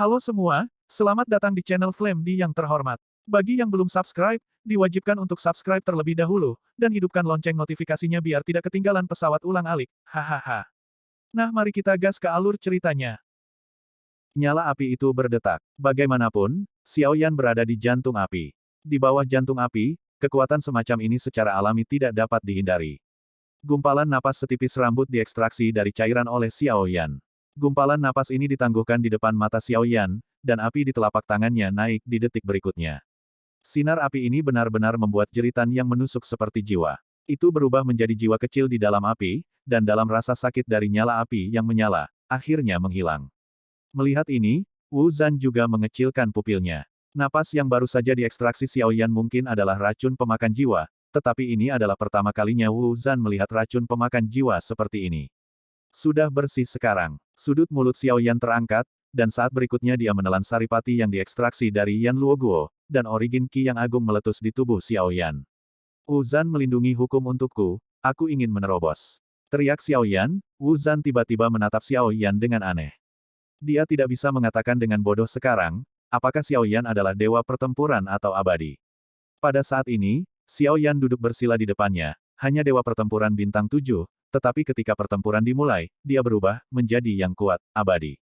Halo semua, selamat datang di channel Flame di yang terhormat. Bagi yang belum subscribe, diwajibkan untuk subscribe terlebih dahulu, dan hidupkan lonceng notifikasinya biar tidak ketinggalan pesawat ulang-alik. Hahaha. Nah mari kita gas ke alur ceritanya. Nyala api itu berdetak. Bagaimanapun, Xiaoyan berada di jantung api. Di bawah jantung api, kekuatan semacam ini secara alami tidak dapat dihindari. Gumpalan napas setipis rambut diekstraksi dari cairan oleh Xiaoyan. Gumpalan napas ini ditangguhkan di depan mata Xiaoyan, dan api di telapak tangannya naik di detik berikutnya. Sinar api ini benar-benar membuat jeritan yang menusuk seperti jiwa. Itu berubah menjadi jiwa kecil di dalam api, dan dalam rasa sakit dari nyala api yang menyala, akhirnya menghilang. Melihat ini, Wu Zan juga mengecilkan pupilnya. Napas yang baru saja diekstraksi Xiaoyan mungkin adalah racun pemakan jiwa, tetapi ini adalah pertama kalinya Wu Zan melihat racun pemakan jiwa seperti ini. Sudah bersih sekarang. Sudut mulut Xiaoyan terangkat, dan saat berikutnya dia menelan saripati yang diekstraksi dari Yan Luoguo, dan origin Qi yang agung meletus di tubuh Xiaoyan. Wu Zan melindungi hukum untukku, aku ingin menerobos. Teriak Xiaoyan, Wu Zan tiba-tiba menatap Xiaoyan dengan aneh. Dia tidak bisa mengatakan dengan bodoh sekarang, apakah Xiaoyan adalah dewa pertempuran atau abadi. Pada saat ini, Xiaoyan duduk bersila di depannya, hanya dewa pertempuran bintang 7, tetapi ketika pertempuran dimulai, dia berubah menjadi yang kuat, abadi.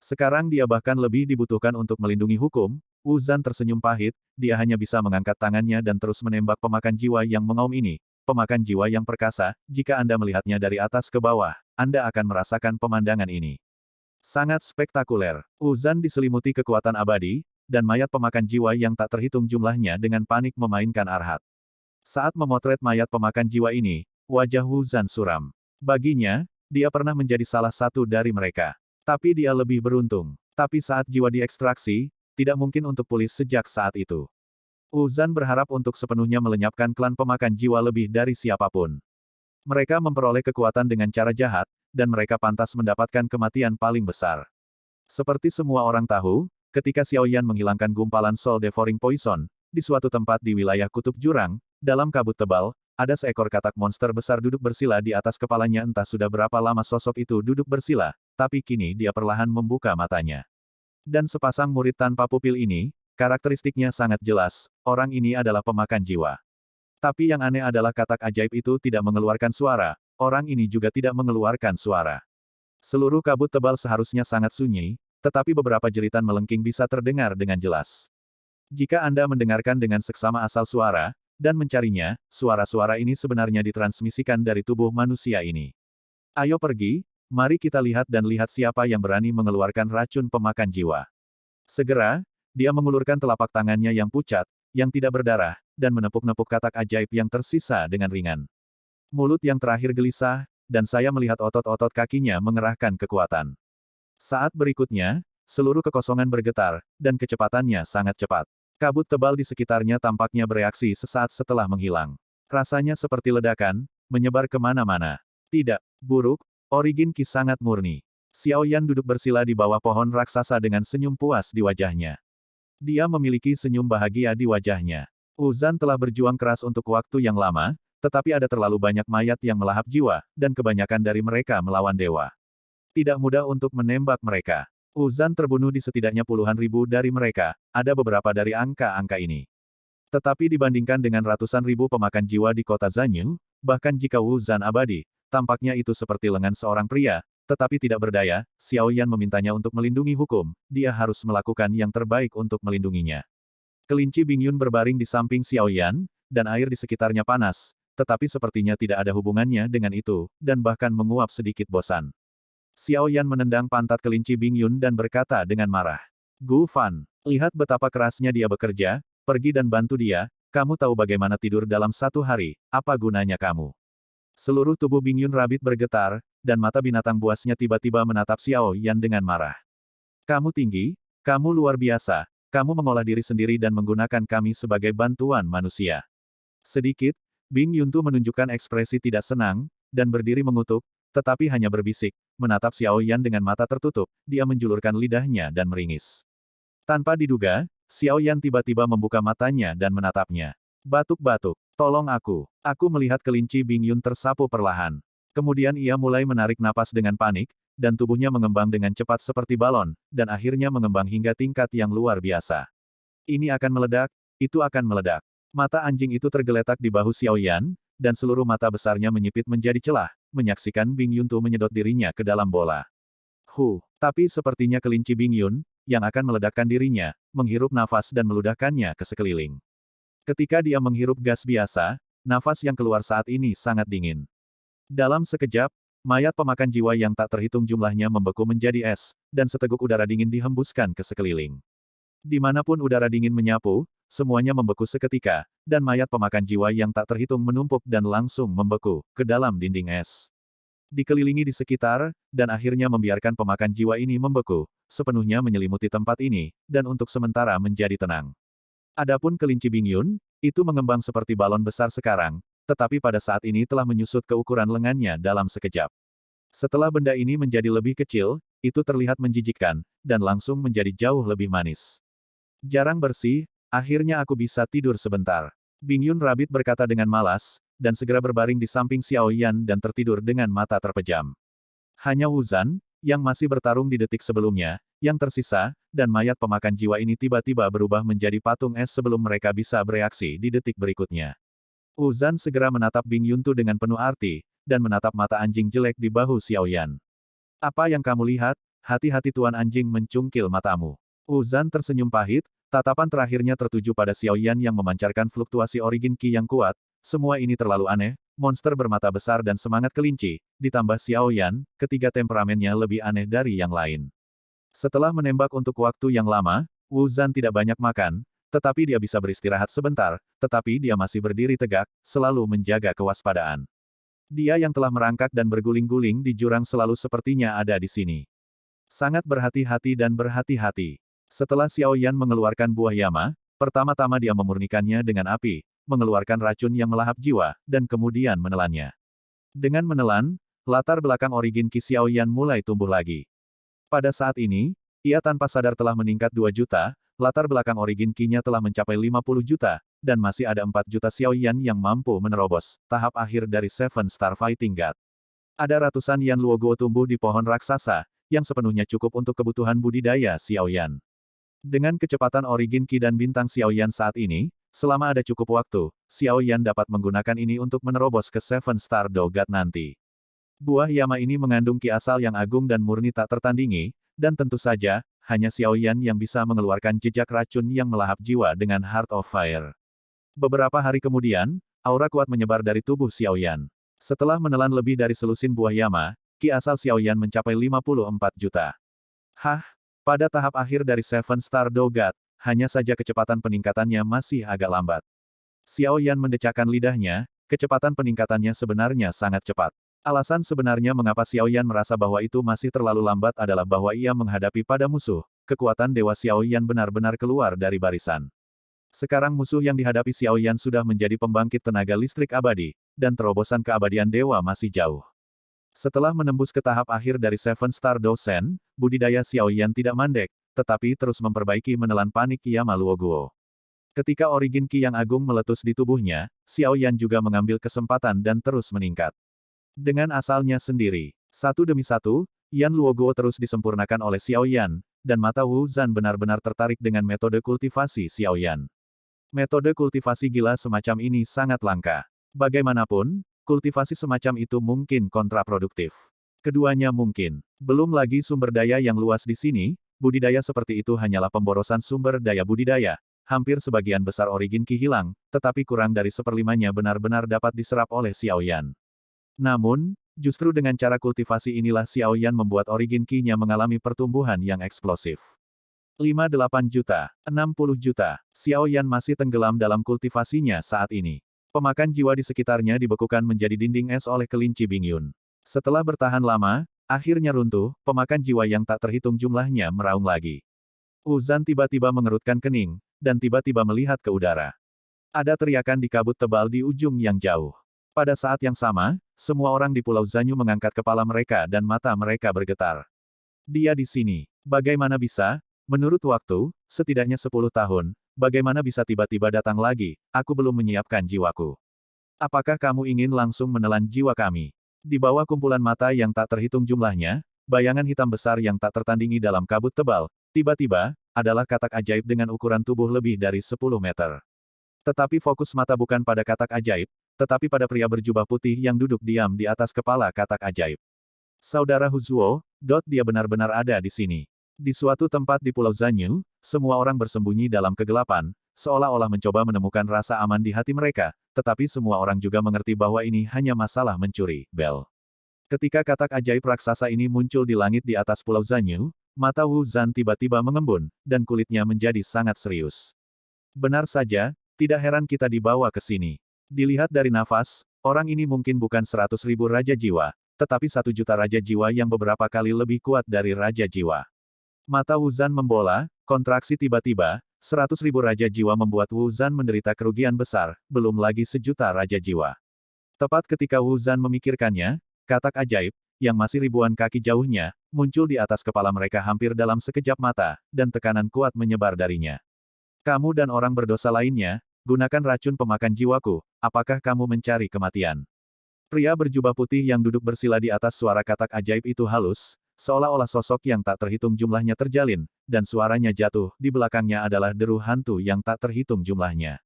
Sekarang dia bahkan lebih dibutuhkan untuk melindungi hukum. Wu Zan tersenyum pahit, dia hanya bisa mengangkat tangannya dan terus menembak pemakan jiwa yang mengaum ini. Pemakan jiwa yang perkasa, jika Anda melihatnya dari atas ke bawah, Anda akan merasakan pemandangan ini. Sangat spektakuler. Wu Zan diselimuti kekuatan abadi, dan mayat pemakan jiwa yang tak terhitung jumlahnya dengan panik memainkan arhat. Saat memotret mayat pemakan jiwa ini, wajah Wu Zan suram. Baginya, dia pernah menjadi salah satu dari mereka. Tapi dia lebih beruntung. Tapi saat jiwa diekstraksi, tidak mungkin untuk pulih sejak saat itu. Wu Zan berharap untuk sepenuhnya melenyapkan klan pemakan jiwa lebih dari siapapun. Mereka memperoleh kekuatan dengan cara jahat, dan mereka pantas mendapatkan kematian paling besar. Seperti semua orang tahu, ketika Xiaoyan menghilangkan gumpalan Soul Devouring Poison, di suatu tempat di wilayah kutub jurang, dalam kabut tebal, ada seekor katak monster besar duduk bersila di atas kepalanya. Entah sudah berapa lama sosok itu duduk bersila, tapi kini dia perlahan membuka matanya. Dan sepasang murid tanpa pupil ini, karakteristiknya sangat jelas, orang ini adalah pemakan jiwa. Tapi yang aneh adalah katak ajaib itu tidak mengeluarkan suara, orang ini juga tidak mengeluarkan suara. Seluruh kabut tebal seharusnya sangat sunyi, tetapi beberapa jeritan melengking bisa terdengar dengan jelas. Jika Anda mendengarkan dengan seksama asal suara, dan mencarinya, suara-suara ini sebenarnya ditransmisikan dari tubuh manusia ini. Ayo pergi, mari kita lihat dan lihat siapa yang berani mengeluarkan racun pemakan jiwa. Segera, dia mengulurkan telapak tangannya yang pucat, yang tidak berdarah, dan menepuk-nepuk katak ajaib yang tersisa dengan ringan. Mulut yang terakhir gelisah, dan saya melihat otot-otot kakinya mengerahkan kekuatan. Saat berikutnya, seluruh kekosongan bergetar, dan kecepatannya sangat cepat. Kabut tebal di sekitarnya tampaknya bereaksi sesaat setelah menghilang. Rasanya seperti ledakan, menyebar kemana-mana. Tidak, buruk, origin Qi sangat murni. Xiaoyan duduk bersila di bawah pohon raksasa dengan senyum puas di wajahnya. Dia memiliki senyum bahagia di wajahnya. Wu Zan telah berjuang keras untuk waktu yang lama, tetapi ada terlalu banyak mayat yang melahap jiwa, dan kebanyakan dari mereka melawan dewa. Tidak mudah untuk menembak mereka. Wu Zan terbunuh di setidaknya puluhan ribu dari mereka, ada beberapa dari angka-angka ini. Tetapi dibandingkan dengan ratusan ribu pemakan jiwa di kota Zanyu, bahkan jika Wu Zan abadi, tampaknya itu seperti lengan seorang pria, tetapi tidak berdaya. Xiaoyan memintanya untuk melindungi hukum, dia harus melakukan yang terbaik untuk melindunginya. Kelinci Bingyun berbaring di samping Xiaoyan, dan air di sekitarnya panas, tetapi sepertinya tidak ada hubungannya dengan itu, dan bahkan menguap sedikit bosan. Xiaoyan menendang pantat kelinci Bingyun dan berkata dengan marah. Gu Fan, lihat betapa kerasnya dia bekerja, pergi dan bantu dia, kamu tahu bagaimana tidur dalam satu hari, apa gunanya kamu? Seluruh tubuh Bingyun Rabbit bergetar, dan mata binatang buasnya tiba-tiba menatap Xiaoyan dengan marah. Kamu tinggi, kamu luar biasa, kamu mengolah diri sendiri dan menggunakan kami sebagai bantuan manusia. Sedikit, Bingyun Tu menunjukkan ekspresi tidak senang, dan berdiri mengutuk, tetapi hanya berbisik, menatap Xiaoyan dengan mata tertutup, dia menjulurkan lidahnya dan meringis. Tanpa diduga, Xiaoyan tiba-tiba membuka matanya dan menatapnya. Batuk-batuk, tolong aku melihat kelinci Bingyun tersapu perlahan. Kemudian ia mulai menarik napas dengan panik, dan tubuhnya mengembang dengan cepat seperti balon, dan akhirnya mengembang hingga tingkat yang luar biasa. Ini akan meledak, itu akan meledak. Mata anjing itu tergeletak di bahu Xiao Yan, dan seluruh mata besarnya menyipit menjadi celah, menyaksikan Bing Yuntu menyedot dirinya ke dalam bola. Tapi sepertinya kelinci Bing Yun, yang akan meledakkan dirinya, menghirup nafas dan meludahkannya ke sekeliling. Ketika dia menghirup gas biasa, nafas yang keluar saat ini sangat dingin. Dalam sekejap, mayat pemakan jiwa yang tak terhitung jumlahnya membeku menjadi es, dan seteguk udara dingin dihembuskan ke sekeliling. Dimanapun udara dingin menyapu, semuanya membeku seketika, dan mayat pemakan jiwa yang tak terhitung menumpuk dan langsung membeku ke dalam dinding es. Dikelilingi di sekitar, dan akhirnya membiarkan pemakan jiwa ini membeku, sepenuhnya menyelimuti tempat ini, dan untuk sementara menjadi tenang. Adapun kelinci Bing Yun, itu mengembang seperti balon besar sekarang, tetapi pada saat ini telah menyusut ke ukuran lengannya dalam sekejap. Setelah benda ini menjadi lebih kecil, itu terlihat menjijikkan, dan langsung menjadi jauh lebih manis. Jarang bersih, akhirnya aku bisa tidur sebentar. Bing Yun Rabbit berkata dengan malas, dan segera berbaring di samping Xiao Yan dan tertidur dengan mata terpejam. Hanya Wu Zan, yang masih bertarung di detik sebelumnya, yang tersisa, dan mayat pemakan jiwa ini tiba-tiba berubah menjadi patung es sebelum mereka bisa bereaksi di detik berikutnya. Wu Zan segera menatap Bing Yuntu dengan penuh arti, dan menatap mata anjing jelek di bahu Xiao Yan. Apa yang kamu lihat? Hati-hati tuan anjing mencungkil matamu. Wu Zan tersenyum pahit, tatapan terakhirnya tertuju pada Xiao Yan yang memancarkan fluktuasi origin Qi yang kuat. Semua ini terlalu aneh, monster bermata besar dan semangat kelinci, ditambah Xiao Yan, ketiga temperamennya lebih aneh dari yang lain. Setelah menembak untuk waktu yang lama, Wu Zan tidak banyak makan, tetapi dia bisa beristirahat sebentar, tetapi dia masih berdiri tegak, selalu menjaga kewaspadaan. Dia yang telah merangkak dan berguling-guling di jurang selalu sepertinya ada di sini. Sangat berhati-hati dan berhati-hati. Setelah Xiao Yan mengeluarkan buah Yama, pertama-tama dia memurnikannya dengan api, mengeluarkan racun yang melahap jiwa, dan kemudian menelannya. Dengan menelan, latar belakang origin Qi Xiao Yan mulai tumbuh lagi. Pada saat ini, ia tanpa sadar telah meningkat 2 juta, latar belakang origin Qi-nya telah mencapai 50 juta, dan masih ada 4 juta Xiao Yan yang mampu menerobos tahap akhir dari Seven Star Fighting God. Ada ratusan Yan Luoguo tumbuh di pohon raksasa, yang sepenuhnya cukup untuk kebutuhan budidaya Xiao Yan. Dengan kecepatan origin Qi dan bintang Xiao Yan saat ini, selama ada cukup waktu, Xiao Yan dapat menggunakan ini untuk menerobos ke Seven Star Do God nanti. Buah Yama ini mengandung Qi asal yang agung dan murni tak tertandingi, dan tentu saja, hanya Xiao Yan yang bisa mengeluarkan jejak racun yang melahap jiwa dengan Heart of Fire. Beberapa hari kemudian, aura kuat menyebar dari tubuh Xiao Yan. Setelah menelan lebih dari selusin buah Yama, Qi asal Xiao Yan mencapai 54 juta. Pada tahap akhir dari Seven Star Do God, hanya saja kecepatan peningkatannya masih agak lambat. Xiao Yan mendecakkan lidahnya, kecepatan peningkatannya sebenarnya sangat cepat. Alasan sebenarnya mengapa Xiao Yan merasa bahwa itu masih terlalu lambat adalah bahwa ia menghadapi pada musuh, kekuatan Dewa Xiao Yan benar-benar keluar dari barisan. Sekarang musuh yang dihadapi Xiao Yan sudah menjadi pembangkit tenaga listrik abadi, dan terobosan keabadian dewa masih jauh. Setelah menembus ke tahap akhir dari Seven Star Do Sen, budidaya Xiao Yan tidak mandek, tetapi terus memperbaiki menelan panik Yama Luoguo. Ketika origin Qi yang agung meletus di tubuhnya, Xiao Yan juga mengambil kesempatan dan terus meningkat. Dengan asalnya sendiri, satu demi satu, Yan Luoguo terus disempurnakan oleh Xiao Yan, dan mata Wu Zan benar-benar tertarik dengan metode kultivasi Xiao Yan. Metode kultivasi gila semacam ini sangat langka. Bagaimanapun, kultivasi semacam itu mungkin kontraproduktif. Keduanya mungkin. Belum lagi sumber daya yang luas di sini, budidaya seperti itu hanyalah pemborosan sumber daya budidaya. Hampir sebagian besar origin Qi hilang, tetapi kurang dari seperlimanya benar-benar dapat diserap oleh Xiao Yan. Namun, justru dengan cara kultivasi inilah Xiao Yan membuat origin Qi-nya mengalami pertumbuhan yang eksplosif. 58 juta, 60 juta, Xiao Yan masih tenggelam dalam kultivasinya saat ini. Pemakan jiwa di sekitarnya dibekukan menjadi dinding es oleh kelinci Bing Yun. Setelah bertahan lama, akhirnya runtuh, pemakan jiwa yang tak terhitung jumlahnya meraung lagi. Wu Zan tiba-tiba mengerutkan kening, dan tiba-tiba melihat ke udara. Ada teriakan di kabut tebal di ujung yang jauh. Pada saat yang sama, semua orang di Pulau Zanyu mengangkat kepala mereka dan mata mereka bergetar. Dia di sini. Bagaimana bisa? Menurut waktu, setidaknya 10 tahun, bagaimana bisa tiba-tiba datang lagi? Aku belum menyiapkan jiwaku. Apakah kamu ingin langsung menelan jiwa kami? Di bawah kumpulan mata yang tak terhitung jumlahnya, bayangan hitam besar yang tak tertandingi dalam kabut tebal, tiba-tiba, adalah katak ajaib dengan ukuran tubuh lebih dari 10 meter. Tetapi fokus mata bukan pada katak ajaib, tetapi pada pria berjubah putih yang duduk diam di atas kepala katak ajaib. Saudara Huzuo, dia benar-benar ada di sini. Di suatu tempat di Pulau Zanyu, semua orang bersembunyi dalam kegelapan, seolah-olah mencoba menemukan rasa aman di hati mereka, tetapi semua orang juga mengerti bahwa ini hanya masalah mencuri bel. Ketika katak ajaib raksasa ini muncul di langit di atas Pulau Zanyu, mata Wu Zan tiba-tiba mengembun, dan kulitnya menjadi sangat serius. Benar saja, tidak heran kita dibawa ke sini. Dilihat dari nafas, orang ini mungkin bukan 100.000 Raja Jiwa, tetapi 1 juta Raja Jiwa yang beberapa kali lebih kuat dari Raja Jiwa. Mata Wu Zan membola, kontraksi tiba-tiba, 100.000 Raja Jiwa membuat Wu Zan menderita kerugian besar, belum lagi 1 juta Raja Jiwa. Tepat ketika Wu Zan memikirkannya, katak ajaib, yang masih ribuan kaki jauhnya, muncul di atas kepala mereka hampir dalam sekejap mata, dan tekanan kuat menyebar darinya. Kamu dan orang berdosa lainnya, gunakan racun pemakan jiwaku, apakah kamu mencari kematian? Pria berjubah putih yang duduk bersila di atas suara katak ajaib itu halus, seolah-olah sosok yang tak terhitung jumlahnya terjalin, dan suaranya jatuh, di belakangnya adalah deru hantu yang tak terhitung jumlahnya.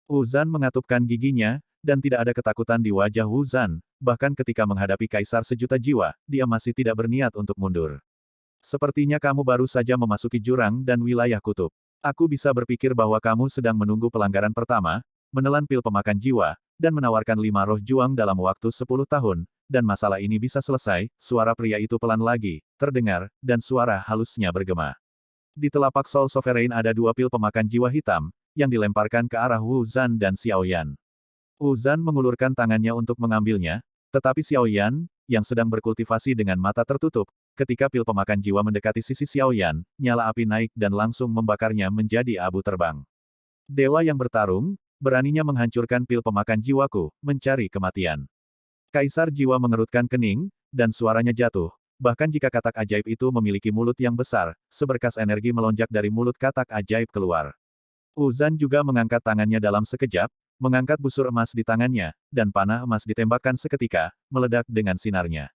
Wu Zan mengatupkan giginya, dan tidak ada ketakutan di wajah Wu Zan, bahkan ketika menghadapi Kaisar 1 juta jiwa, dia masih tidak berniat untuk mundur. Sepertinya kamu baru saja memasuki jurang dan wilayah kutub. Aku bisa berpikir bahwa kamu sedang menunggu pelanggaran pertama, menelan pil pemakan jiwa, dan menawarkan 5 roh juang dalam waktu 10 tahun, dan masalah ini bisa selesai. Suara pria itu pelan lagi, terdengar, dan suara halusnya bergema. Di telapak Soul Sovereign ada 2 pil pemakan jiwa hitam, yang dilemparkan ke arah Wu Zan dan Xiao Yan. Wu Zan mengulurkan tangannya untuk mengambilnya, tetapi Xiao Yan, yang sedang berkultivasi dengan mata tertutup, ketika pil pemakan jiwa mendekati sisi Xiao Yan, nyala api naik dan langsung membakarnya menjadi abu terbang. Dewa yang bertarung, beraninya menghancurkan pil pemakan jiwaku, mencari kematian. Kaisar jiwa mengerutkan kening, dan suaranya jatuh. Bahkan jika katak ajaib itu memiliki mulut yang besar, seberkas energi melonjak dari mulut katak ajaib keluar. Wu Zan juga mengangkat tangannya dalam sekejap, mengangkat busur emas di tangannya, dan panah emas ditembakkan seketika, meledak dengan sinarnya.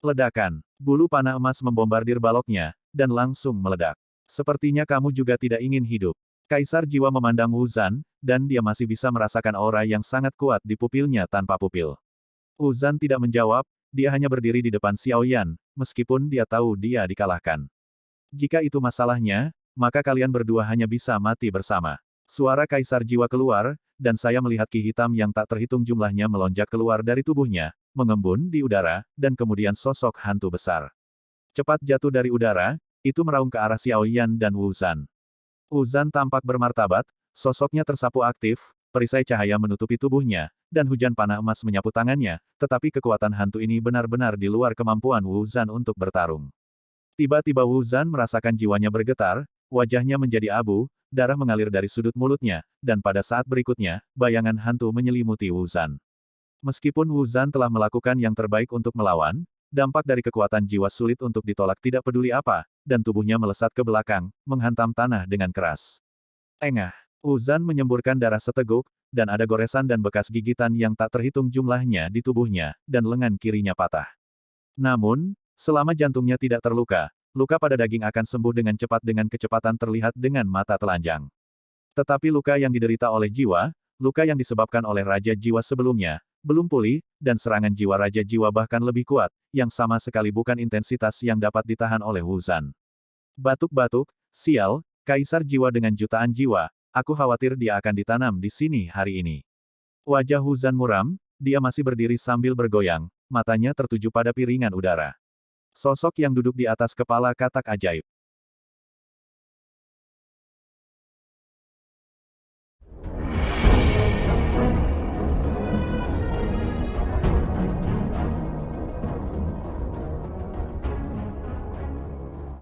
Ledakan. Bulu panah emas membombardir baloknya, dan langsung meledak. Sepertinya kamu juga tidak ingin hidup. Kaisar jiwa memandang Wu Zan, dan dia masih bisa merasakan aura yang sangat kuat di pupilnya tanpa pupil. Wu Zan tidak menjawab, dia hanya berdiri di depan Xiao Yan, meskipun dia tahu dia dikalahkan. Jika itu masalahnya, maka kalian berdua hanya bisa mati bersama. Suara Kaisar jiwa keluar, dan saya melihat ki hitam yang tak terhitung jumlahnya melonjak keluar dari tubuhnya, mengembun di udara, dan kemudian sosok hantu besar. Cepat jatuh dari udara, itu meraung ke arah Xiao Yan dan Wu Zan. Wu Zan tampak bermartabat, sosoknya tersapu aktif, perisai cahaya menutupi tubuhnya, dan hujan panah emas menyapu tangannya, tetapi kekuatan hantu ini benar-benar di luar kemampuan Wu Zan untuk bertarung. Tiba-tiba Wu Zan merasakan jiwanya bergetar, wajahnya menjadi abu, darah mengalir dari sudut mulutnya, dan pada saat berikutnya, bayangan hantu menyelimuti Wu Zan. Meskipun Wu Zan telah melakukan yang terbaik untuk melawan, dampak dari kekuatan jiwa sulit untuk ditolak tidak peduli apa, dan tubuhnya melesat ke belakang, menghantam tanah dengan keras. Engah! Wu Zan menyemburkan darah seteguk, dan ada goresan dan bekas gigitan yang tak terhitung jumlahnya di tubuhnya, dan lengan kirinya patah. Namun, selama jantungnya tidak terluka, luka pada daging akan sembuh dengan cepat dengan kecepatan terlihat dengan mata telanjang. Tetapi luka yang diderita oleh jiwa, luka yang disebabkan oleh Raja Jiwa sebelumnya, belum pulih, dan serangan jiwa Raja Jiwa bahkan lebih kuat, yang sama sekali bukan intensitas yang dapat ditahan oleh Wu Zan. Batuk-batuk, sial, Kaisar Jiwa dengan jutaan jiwa, aku khawatir dia akan ditanam di sini hari ini. Wajah Wu Zan muram, dia masih berdiri sambil bergoyang, matanya tertuju pada piringan udara. Sosok yang duduk di atas kepala katak ajaib.